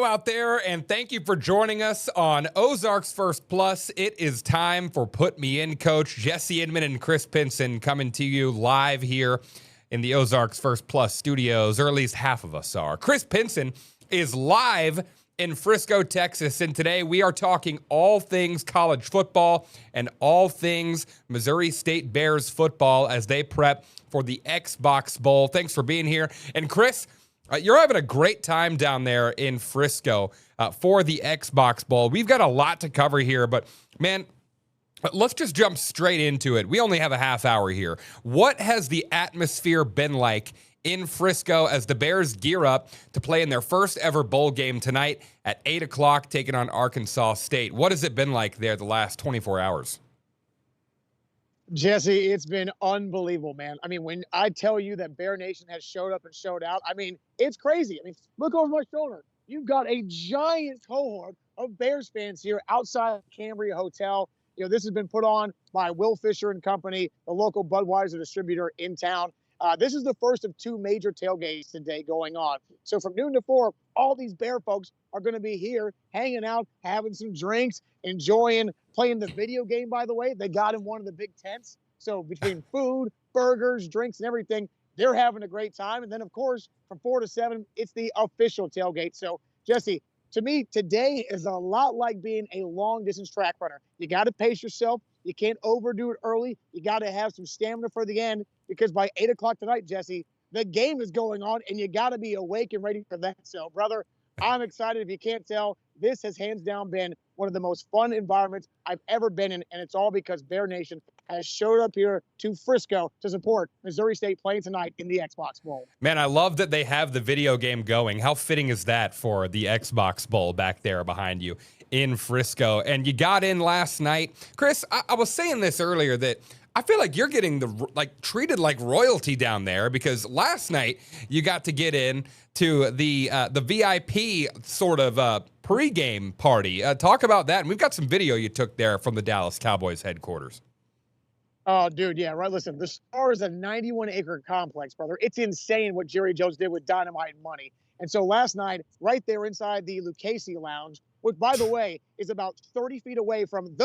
out there, and thank you for joining us on Ozarks First Plus. It is time for Put Me In, Coach. Jesse Inman and Chris Pinson coming to you live here in the Ozarks First Plus studios, or at least half of us are. Chris Pinson is live in Frisco, Texas, and today we are talking all things college football and all things Missouri State Bears football as they prep for the Xbox Bowl. Thanks for being here. And Chris, you're having a great time down there in Frisco for the Xbox Bowl. We've got a lot to cover here, but man, let's just jump straight into it. We only have a half hour here. What has the atmosphere been like in Frisco as the Bears gear up to play in their first ever bowl game tonight at 8 o'clock, taking on Arkansas State? What has it been like there the last 24 hours? Jesse, it's been unbelievable, man. I mean, when I tell you that Bear Nation has showed up and showed out, I mean, it's crazy. I mean, look over my shoulder. You've got a giant cohort of Bears fans here outside Cambria Hotel. You know, this has been put on by Will Fisher and Company, the local Budweiser distributor in town. This is the first of two major tailgates today going on. So from noon to 4, all these Bear folks are going to be here hanging out, having some drinks, enjoying playing the video game, by the way. They got in one of the big tents. So between food, burgers, drinks, and everything, they're having a great time. And then, of course, from 4 to 7, it's the official tailgate. So, Jesse, to me, today is a lot like being a long-distance track runner. You got to pace yourself. You can't overdo it early. You got to have some stamina for the end because by 8 o'clock tonight, Jesse, the game is going on, and you got to be awake and ready for that. So, brother, I'm excited. If you can't tell, this has hands down been one of the most fun environments I've ever been in, and it's all because Bear Nation has showed up here to Frisco to support Missouri State playing tonight in the Xbox Bowl. Man, I love that they have the video game going. How fitting is that for the Xbox Bowl back there behind you in Frisco? And you got in last night. Chris, I was saying this earlier that I feel like you're getting treated like royalty down there because last night you got to get in to the VIP sort of pregame party. Talk about that. And we've got some video you took there from the Dallas Cowboys headquarters. Oh, dude, yeah, right. Listen, the Star is a 91-acre complex, brother. It's insane what Jerry Jones did with dynamite and money. And so last night, right there inside the Lucchese Lounge, which, by the way, is about 30 feet away from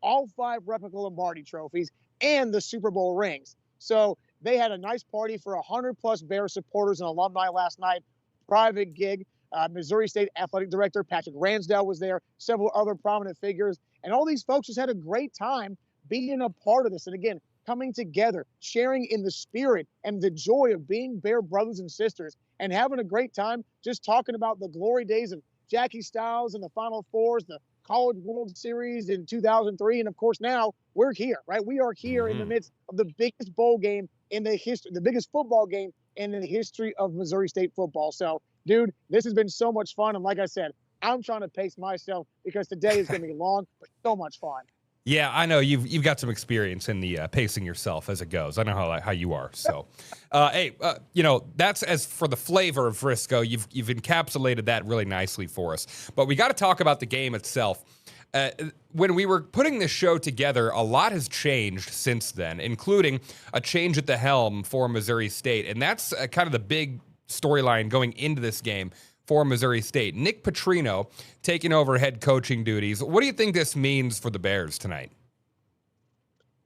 all 5 replica Lombardi trophies and the Super Bowl rings. So they had a nice party for 100-plus Bear supporters and alumni last night. Private gig. Missouri State Athletic Director Patrick Ransdell was there, several other prominent figures. And all these folks just had a great time being a part of this. And again, coming together, sharing in the spirit and the joy of being Bear brothers and sisters and having a great time just talking about the glory days of Jackie Stiles and the Final Fours, the College World Series in 2003. And of course, now we're here, right? We are here in the midst of the biggest bowl game in the history, the biggest football game in the history of Missouri State football. So, dude, this has been so much fun. And like I said, I'm trying to pace myself because today is going to be long, but so much fun. Yeah, I know you've got some experience in the pacing yourself as it goes. I know how you are. So, hey, that's as for the flavor of Frisco. You've encapsulated that really nicely for us. But we got to talk about the game itself. When we were putting this show together, a lot has changed since then, including a change at the helm for Missouri State, and that's kind of the big storyline going into this game for Missouri State. Nick Petrino taking over head coaching duties. What do you think this means for the Bears tonight?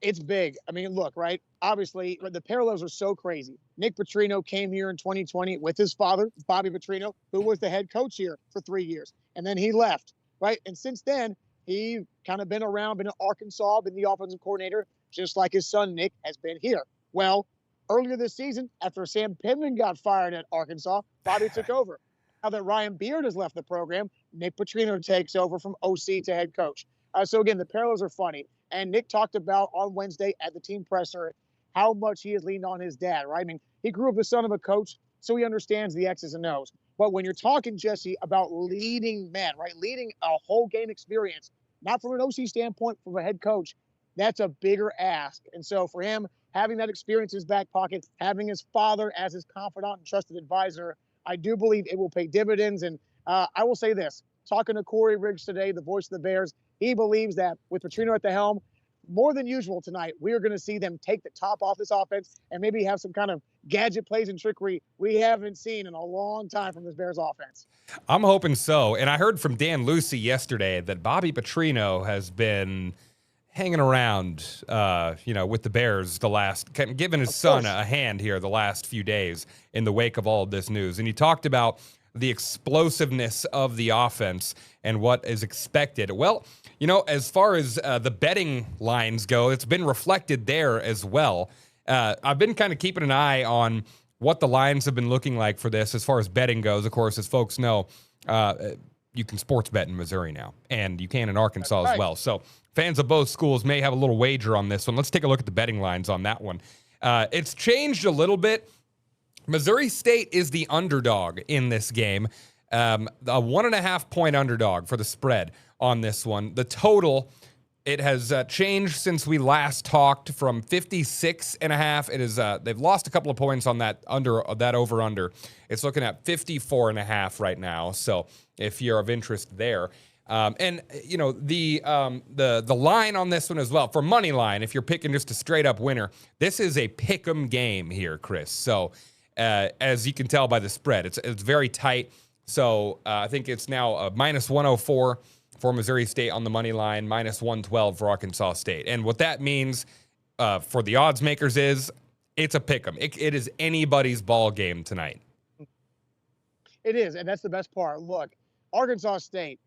It's big. I mean, look, right? Obviously, the parallels are so crazy. Nick Petrino came here in 2020 with his father, Bobby Petrino, who was the head coach here for 3 years. And then he left, right? And since then, he kind of been around, been in Arkansas, been the offensive coordinator, just like his son, Nick, has been here. Well, earlier this season, after Sam Pittman got fired at Arkansas, Bobby took over. Now that Ryan Beard has left the program, Nick Petrino takes over from OC to head coach. So, again, the parallels are funny. And Nick talked about on Wednesday at the team presser how much he has leaned on his dad, right? I mean, he grew up the son of a coach, so he understands the X's and O's. But when you're talking, Jesse, about leading men, right, leading a whole game experience, not from an OC standpoint, from a head coach, that's a bigger ask. And so for him, having that experience in his back pocket, having his father as his confidant and trusted advisor, I do believe it will pay dividends. And I will say this, talking to Corey Riggs today, the voice of the Bears, he believes that with Petrino at the helm, more than usual tonight, we are going to see them take the top off this offense and maybe have some kind of gadget plays and trickery we haven't seen in a long time from this Bears offense. I'm hoping so. And I heard from Dan Lucy yesterday that Bobby Petrino has been hanging around, with the Bears giving his son a hand here the last few days in the wake of all of this news. And he talked about the explosiveness of the offense and what is expected. Well, as far as the betting lines go, it's been reflected there as well. I've been kind of keeping an eye on what the lines have been looking like for this as far as betting goes. Of course, as folks know, you can sports bet in Missouri now, and you can in Arkansas as well. So fans of both schools may have a little wager on this one. Let's take a look at the betting lines on that one. It's changed a little bit. Missouri State is the underdog in this game, a 1.5 point underdog for the spread on this one. The total, it has changed since we last talked from 56.5. It is they've lost a couple of points on that over under. It's looking at 54.5 right now. So if you're of interest there. The line on this one as well for money line, if you're picking just a straight up winner, this is a pick 'em game here, Chris. So as you can tell by the spread, it's very tight. So I think it's now minus 104 for Missouri State on the money line, minus 112 for Arkansas State. And what that means for the odds makers is it's a pick 'em. It is anybody's ball game tonight. It is, and that's the best part. Look, Arkansas State,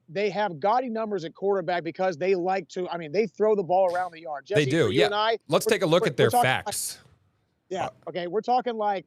they have gaudy numbers at quarterback because they like to. I mean, they throw the ball around the yard. Jesse, they do. Yeah. Let's take a look at their facts. Okay. We're talking like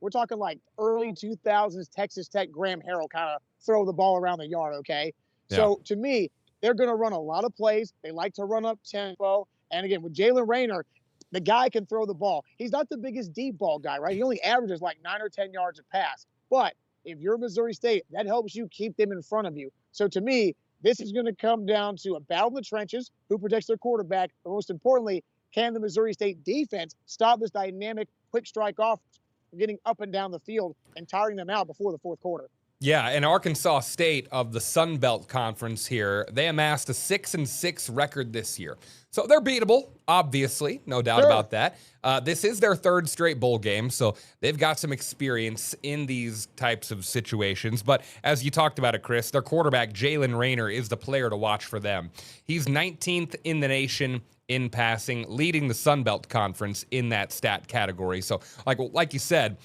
early 2000s Texas Tech Graham Harrell kind of throw the ball around the yard. Okay. Yeah. So to me, they're going to run a lot of plays. They like to run up tempo. And again, with Jalen Rayner, the guy can throw the ball. He's not the biggest deep ball guy, right? He only averages like 9 or 10 yards a pass. But if you're Missouri State, that helps you keep them in front of you. So to me, this is going to come down to a battle in the trenches, who protects their quarterback, but most importantly, can the Missouri State defense stop this dynamic quick strike offense from getting up and down the field and tiring them out before the fourth quarter? Yeah, and Arkansas State of the Sun Belt Conference here, they amassed a 6-6 record this year. So they're beatable, obviously, no doubt about that. This is their third straight bowl game, so they've got some experience in these types of situations. But as you talked about it, Chris, their quarterback, Jalen Rayner, is the player to watch for them. He's 19th in the nation in passing, leading the Sun Belt Conference in that stat category. So like you said,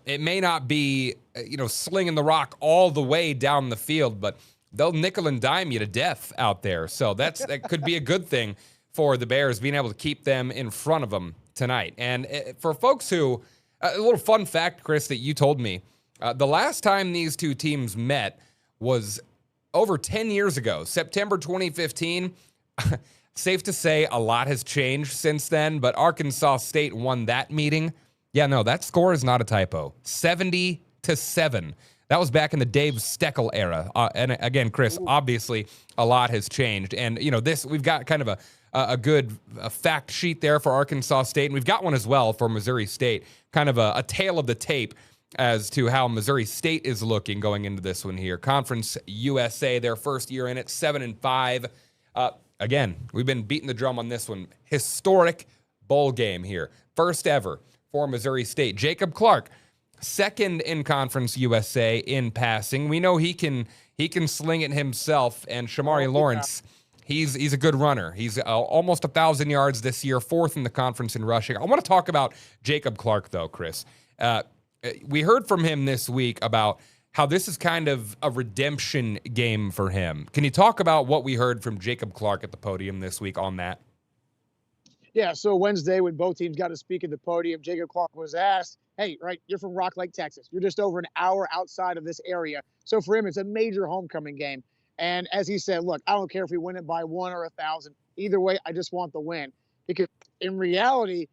it may not be, slinging the rock all the way down the field, but they'll nickel and dime you to death out there. So that could be a good thing for the Bears, being able to keep them in front of them tonight. And for folks who, a little fun fact, Chris, that you told me, the last time these two teams met was over 10 years ago, September 2015. Safe to say a lot has changed since then, but Arkansas State won that meeting. Yeah, no, that score is not a typo. 70-7. That was back in the Dave Steckel era. And again, Chris, obviously a lot has changed. And, we've got kind of a good fact sheet there for Arkansas State. And we've got one as well for Missouri State, kind of a tale of the tape as to how Missouri State is looking going into this one here. Conference USA, their first year in it, 7-5. Again, we've been beating the drum on this one. Historic bowl game here. First ever for Missouri State. Jacob Clark, second in Conference USA in passing. We know he can sling it himself. And Shamari Lawrence, he's a good runner. He's almost 1,000 yards this year, fourth in the conference in rushing. I want to talk about Jacob Clark, though, Chris. We heard from him this week about how this is kind of a redemption game for him. Can you talk about what we heard from Jacob Clark at the podium this week on that? Yeah, so Wednesday when both teams got to speak at the podium, Jacob Clark was asked, hey, right, you're from Rock Lake, Texas. You're just over an hour outside of this area. So for him, it's a major homecoming game. And as he said, look, I don't care if we win it by 1 or 1,000. Either way, I just want the win. Because in reality,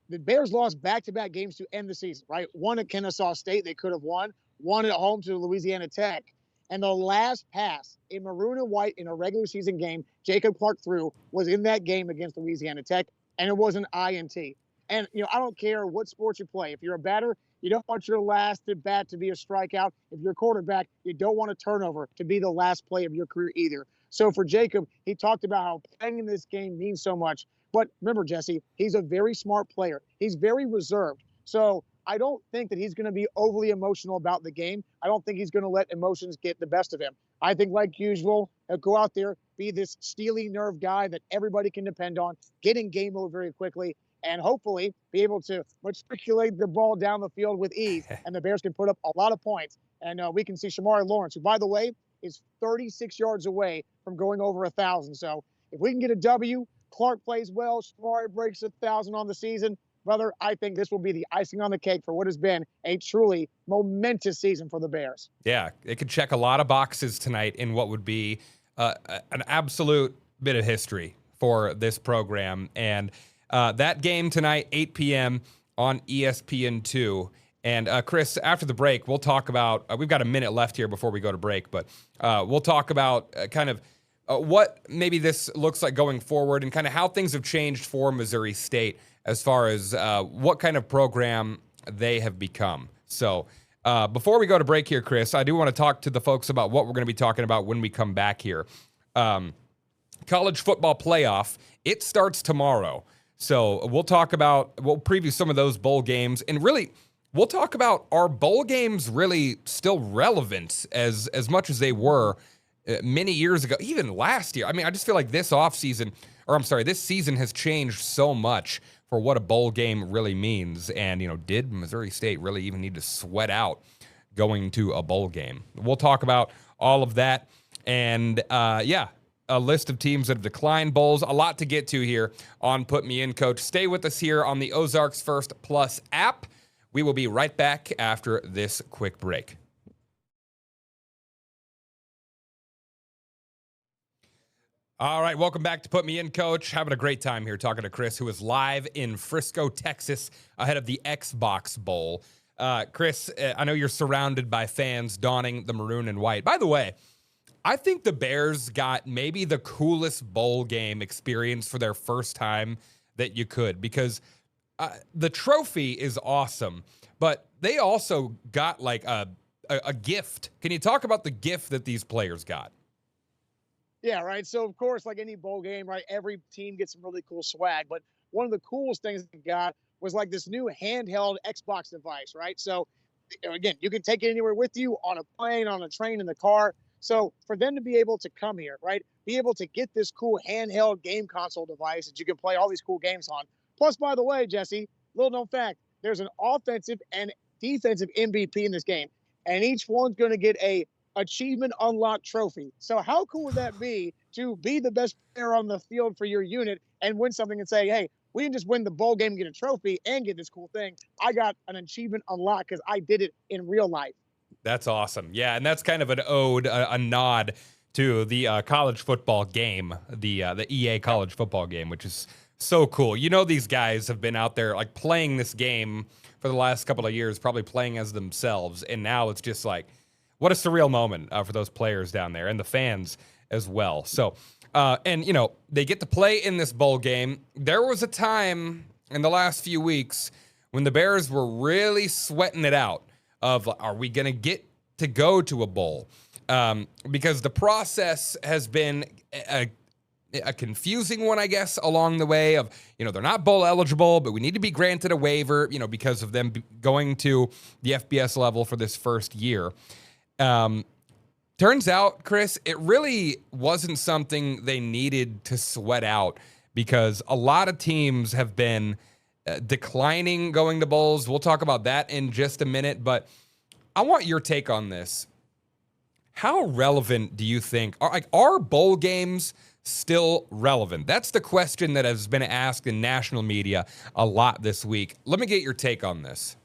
the Bears lost back-to-back games to end the season, right? One at Kennesaw State they could have won, one at home to Louisiana Tech. And the last pass in maroon and white in a regular season game Jacob Clark threw was in that game against Louisiana Tech, and it was an INT. And, I don't care what sport you play. If you're a batter, you don't want your last at bat to be a strikeout. If you're a quarterback, you don't want a turnover to be the last play of your career either. So for Jacob, he talked about how playing in this game means so much. But remember, Jesse, he's a very smart player. He's very reserved. So I don't think that he's going to be overly emotional about the game. I don't think he's going to let emotions get the best of him. I think, like usual, he'll go out there, be this steely nerve guy that everybody can depend on, get in game mode very quickly, and hopefully be able to matriculate the ball down the field with ease, and the Bears can put up a lot of points. And we can see Shamari Lawrence, who, by the way, is 36 yards away from going over 1,000. So if we can get a W, Clark plays well, Shamari breaks 1,000 on the season, brother, I think this will be the icing on the cake for what has been a truly momentous season for the Bears. Yeah, it could check a lot of boxes tonight in what would be an absolute bit of history for this program. And that game tonight, 8 p.m. on ESPN2. And Chris, after the break, we'll talk about, we've got a minute left here before we go to break, but we'll talk about kind of what maybe this looks like going forward and kind of how things have changed for Missouri State as far as what kind of program they have become. So before we go to break here, Chris, I do want to talk to the folks about what we're going to be talking about when we come back here. College football playoff, it starts tomorrow. So we'll preview some of those bowl games, and really we'll talk about, are bowl games really still relevant as much as they were many years ago, even last year? I mean, I just feel like this season has changed so much for what a bowl game really means. And, did Missouri State really even need to sweat out going to a bowl game? We'll talk about all of that. And, a list of teams that have declined bowls. A lot to get to here on Put Me In, Coach. Stay with us here on the Ozarks First Plus app. We will be right back after this quick break. All right, welcome back to Put Me In, Coach. Having a great time here talking to Chris, who is live in Frisco, Texas, ahead of the Xbox Bowl. Chris, I know you're surrounded by fans donning the maroon and white. By the way, I think the Bears got maybe the coolest bowl game experience for their first time that you could, because the trophy is awesome, but they also got like a gift. Can you talk about the gift that these players got? Yeah, right. So, of course, like any bowl game, right, every team gets some really cool swag. But one of the coolest things they got was like this new handheld Xbox device, right? So, again, you can take it anywhere with you, on a plane, on a train, in the car. So for them to be able to come here, right, be able to get this cool handheld game console device that you can play all these cool games on. Plus, by the way, Jesse, little known fact, there's an offensive and defensive MVP in this game, and each one's going to get a achievement unlocked trophy. So how cool would that be to be the best player on the field for your unit and win something and say, hey, we didn't just win the bowl game and get a trophy and get this cool thing. I got an achievement unlocked because I did it in real life. That's awesome. Yeah, and that's kind of an ode, a nod to the college football game, the EA college football game, which is so cool. These guys have been out there like playing this game for the last couple of years, probably playing as themselves, and now it's just like, what a surreal moment for those players down there and the fans as well. So, they get to play in this bowl game. There was a time in the last few weeks when the Bears were really sweating it out of, are we going to get to go to a bowl? Because the process has been a confusing one, I guess, along the way of, they're not bowl eligible, but we need to be granted a waiver, because of them going to the FBS level for this first year. Turns out, Chris, it really wasn't something they needed to sweat out, because a lot of teams have been declining going to bowls. We'll talk about that in just a minute, but I want your take on this. How relevant do you think are bowl games still relevant? That's the question that has been asked in national media a lot this week. Let me get your take on this.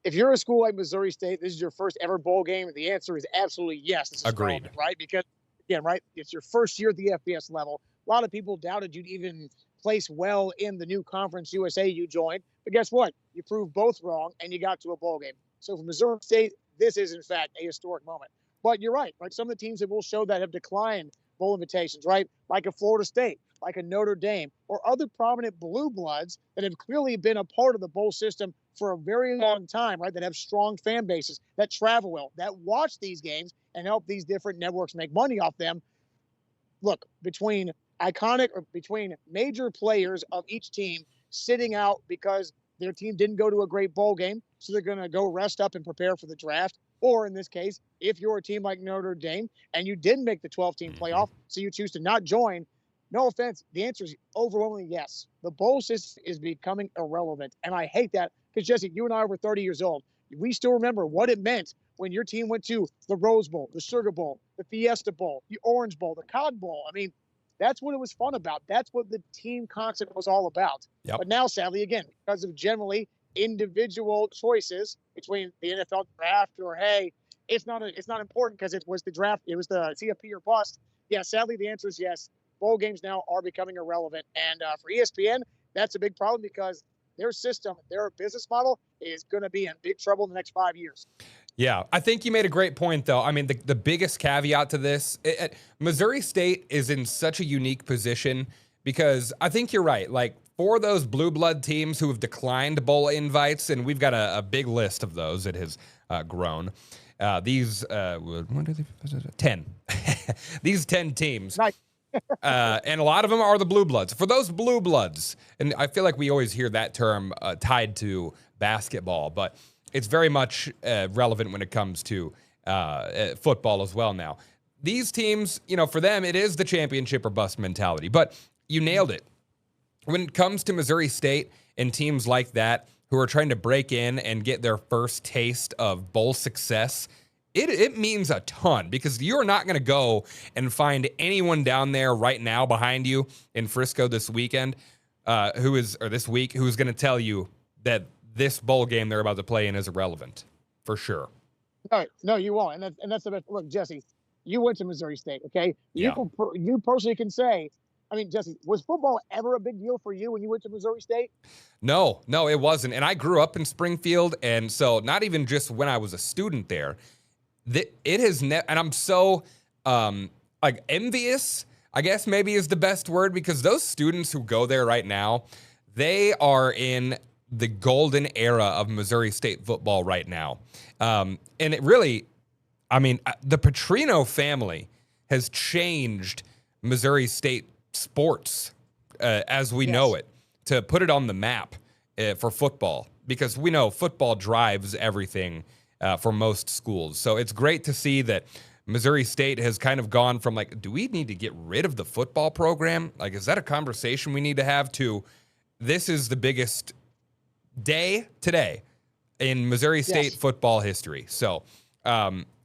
If you're a school like Missouri State, this is your first ever bowl game, the answer is absolutely yes. This is agreed, relevant, right? Because again, right, it's your first year at the FBS level. A lot of people doubted you'd even place well in the new Conference USA you joined, but guess what? You proved both wrong, and you got to a bowl game. So for Missouri State, this is in fact a historic moment. But you're right, right? Some of the teams that will show that have declined bowl invitations, right? Like a Florida State, like a Notre Dame, or other prominent blue bloods that have clearly been a part of the bowl system for a very long time, right? That have strong fan bases, that travel well, that watch these games and help these different networks make money off them. Look, between iconic or between major players of each team sitting out because their team didn't go to a great bowl game, so they're going to go rest up and prepare for the draft. Or in this case, if you're a team like Notre Dame and you didn't make the 12-team playoff, so you choose to not join, no offense, the answer is overwhelmingly yes. The bowl system is becoming irrelevant, and I hate that because, Jesse, you and I are over 30 years old. We still remember what it meant when your team went to the Rose Bowl, the Sugar Bowl, the Fiesta Bowl, the Orange Bowl, the Cotton Bowl. I mean, that's what it was fun about. That's what the team concept was all about. Yep. But now, sadly, again, because of generally individual choices between the NFL draft or, hey, it's not important because it was the draft, it was the CFP or bust. Yeah, sadly, the answer is yes. Bowl games now are becoming irrelevant. And for ESPN, that's a big problem because their system, their business model is going to be in big trouble in the next 5 years. Yeah, I think you made a great point, though. I mean, the biggest caveat to this, Missouri State is in such a unique position because I think you're right. Like, for those blue blood teams who have declined bowl invites, and we've got a big list of those, it has grown. These 10. These 10 teams. Nice. And a lot of them are the blue bloods. For those blue bloods, and I feel like we always hear that term tied to basketball, but it's very much relevant when it comes to football as well now. These teams, for them, it is the championship or bust mentality. But you nailed it. When it comes to Missouri State and teams like that who are trying to break in and get their first taste of bowl success, it means a ton because you're not going to go and find anyone down there right now behind you in Frisco this weekend who's going to tell you that this bowl game they're about to play in is irrelevant, for sure. No, you won't. And that's the best. Look, Jesse, you went to Missouri State, okay? You personally can say, I mean, Jesse, was football ever a big deal for you when you went to Missouri State? No, it wasn't. And I grew up in Springfield, and so not even just when I was a student there. It has and I'm so envious, I guess maybe is the best word, because those students who go there right now, they are in the golden era of Missouri State football right now. And it really, I mean, the Petrino family has changed Missouri State sports as we know it, to put it on the map for football, because we know football drives everything for most schools. So it's great to see that Missouri State has kind of gone from like, do we need to get rid of the football program? Like, is that a conversation we need to have, to this is the biggest day today in Missouri State football history. So,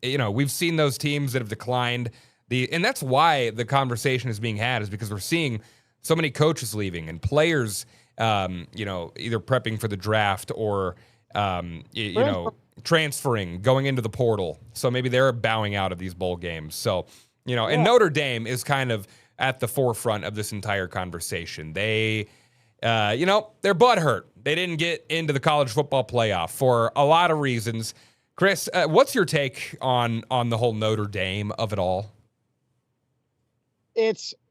we've seen those teams that have declined and that's why the conversation is being had, is because we're seeing so many coaches leaving and players, either prepping for the draft or, transferring, going into the portal. So maybe they're bowing out of these bowl games. So, and Notre Dame is kind of at the forefront of this entire conversation. They, they're butthurt. They didn't get into the college football playoff for a lot of reasons. Chris, what's your take on the whole Notre Dame of it all?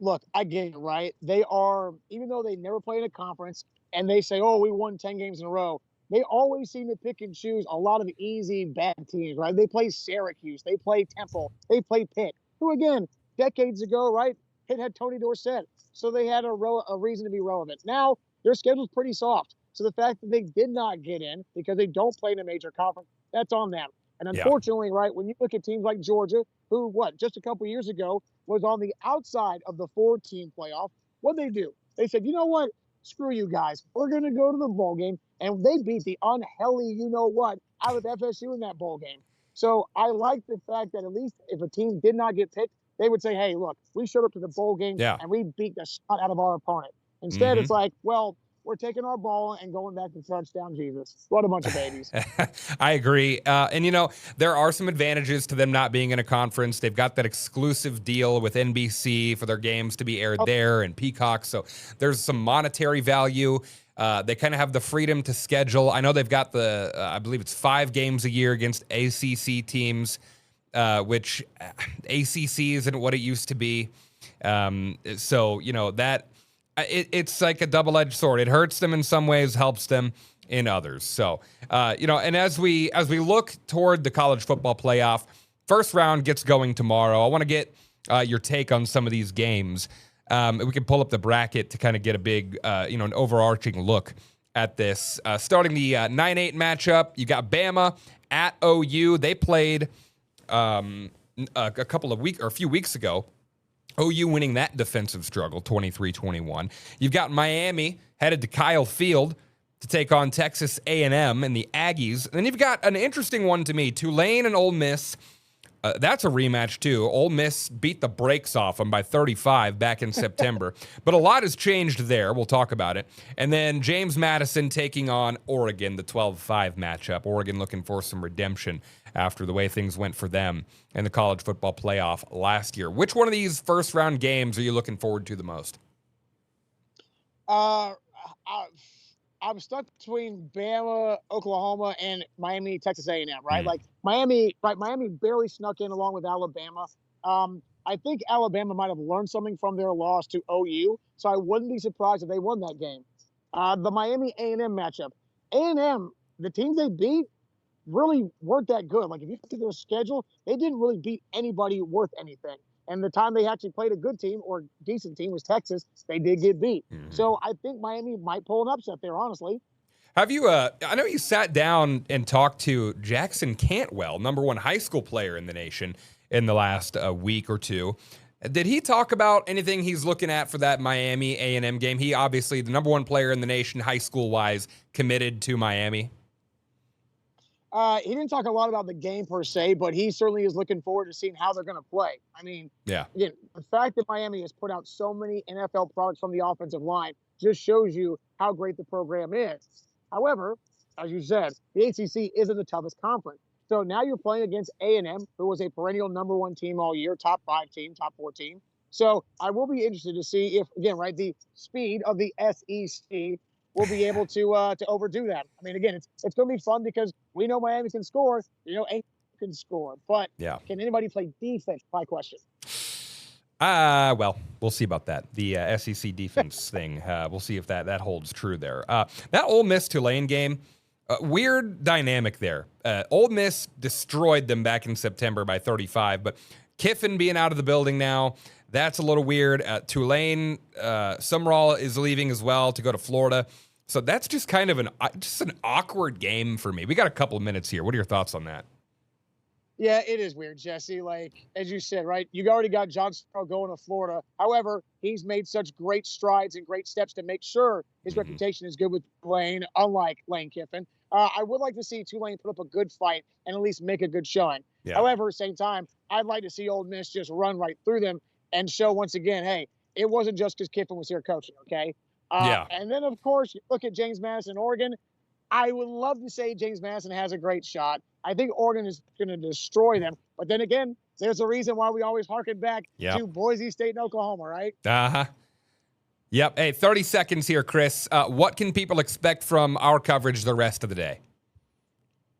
Look, I get it, right? They are, even though they never play in a conference and they say, oh, we won 10 games in a row, they always seem to pick and choose a lot of easy, bad teams, right? They play Syracuse, they play Temple, they play Pitt, who, again, decades ago, right, Pitt had Tony Dorsett, so they had a reason to be relevant. Now, their schedule's pretty soft. So the fact that they did not get in because they don't play in a major conference, that's on them. And unfortunately, right, when you look at teams like Georgia, who, just a couple years ago was on the outside of the 4-team playoff, what'd they do? They said, you know what? Screw you guys. We're going to go to the bowl game. And they beat the unhealthy you-know-what out of FSU in that bowl game. So I like the fact that at least if a team did not get picked, they would say, hey, look, we showed up to the bowl game and we beat the snot out of our opponent. Instead, it's like, well, we're taking our ball and going back to touchdown Jesus. What a bunch of babies. I agree. And, there are some advantages to them not being in a conference. They've got that exclusive deal with NBC for their games to be aired there and Peacock. So there's some monetary value. They kind of have the freedom to schedule. I know they've got I believe it's 5 games a year against ACC teams, which ACC isn't what it used to be. So, that it's like a double-edged sword. It hurts them in some ways, helps them in others. So, and as we look toward the college football playoff, first round gets going tomorrow. I want to get your take on some of these games. We can pull up the bracket to kind of get a big, an overarching look at this. Starting the 9-8 matchup, you got Bama at OU. They played a few weeks ago. OU winning that defensive struggle, 23-21. You've got Miami headed to Kyle Field to take on Texas A&M and the Aggies. And then you've got an interesting one to me, Tulane and Ole Miss. That's a rematch, too. Ole Miss beat the brakes off them by 35 back in September. But a lot has changed there. We'll talk about it. And then James Madison taking on Oregon, the 12-5 matchup. Oregon looking for some redemption after the way things went for them in the college football playoff last year. Which one of these first-round games are you looking forward to the most? I'm stuck between Bama, Oklahoma, and Miami, Texas A&M, right? Mm. Like Miami barely snuck in along with Alabama. I think Alabama might have learned something from their loss to OU, so I wouldn't be surprised if they won that game. The Miami A&M matchup. A&M, the teams they beat really weren't that good. Like if you look at their schedule, they didn't really beat anybody worth anything. And the time they actually played a good team or decent team was Texas. They did get beat. Mm-hmm. So I think Miami might pull an upset there, honestly. Have you, I know you sat down and talked to Jackson Cantwell, number one high school player in the nation, in the last week or two. Did he talk about anything he's looking at for that Miami A&M game? He obviously, the number one player in the nation, high school-wise, committed to Miami. He didn't talk a lot about the game per se, but he certainly is looking forward to seeing how they're going to play. I mean, again, the fact that Miami has put out so many NFL products from the offensive line just shows you how great the program is. However, as you said, the ACC isn't the toughest conference. So now you're playing against A&M, who was a perennial number one team all year, top 5 team, top 4 team. So I will be interested to see if, again, right, the speed of the SEC will be able to overdo that. I mean, again, it's going to be fun because we know Miami can score. A can score, but can anybody play defense? My question. Well, we'll see about that. The SEC defense thing. We'll see if that holds true there. That Ole Miss Tulane game, weird dynamic there. Ole Miss destroyed them back in September by 35, but Kiffin being out of the building now, that's a little weird. Tulane, Sumrall is leaving as well to go to Florida. So that's just kind of an awkward game for me. We got a couple of minutes here. What are your thoughts on that? Yeah, it is weird, Jesse. Like, as you said, right, you already got John Sumrall going to Florida. However, he's made such great strides and great steps to make sure his reputation is good with Tulane, unlike Lane Kiffin. I would like to see Tulane put up a good fight and at least make a good showing. Yeah. However, at the same time, I'd like to see Ole Miss just run right through them and show once again, hey, it wasn't just because Kiffin was here coaching, okay? And then, of course, you look at James Madison, Oregon. I would love to say James Madison has a great shot. I think Oregon is going to destroy them. But then again, there's a reason why we always harken back to Boise State and Oklahoma, right? Uh-huh. Yep. Hey, 30 seconds here, Chris. What can people expect from our coverage the rest of the day?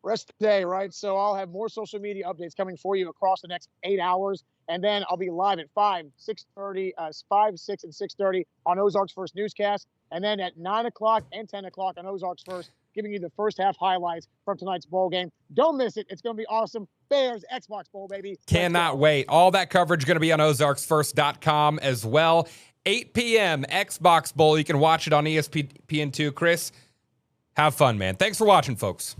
Rest of the day, right? So I'll have more social media updates coming for you across the next 8 hours. And then I'll be live at 5, 6, and 6:30 on Ozarks First Newscast. And then at 9 o'clock and 10 o'clock on Ozarks First, giving you the first half highlights from tonight's bowl game. Don't miss it. It's going to be awesome. Bears, Xbox Bowl, baby. Cannot wait. All that coverage going to be on OzarksFirst.com as well. 8 p.m. Xbox Bowl. You can watch it on ESPN2. Chris, have fun, man. Thanks for watching, folks.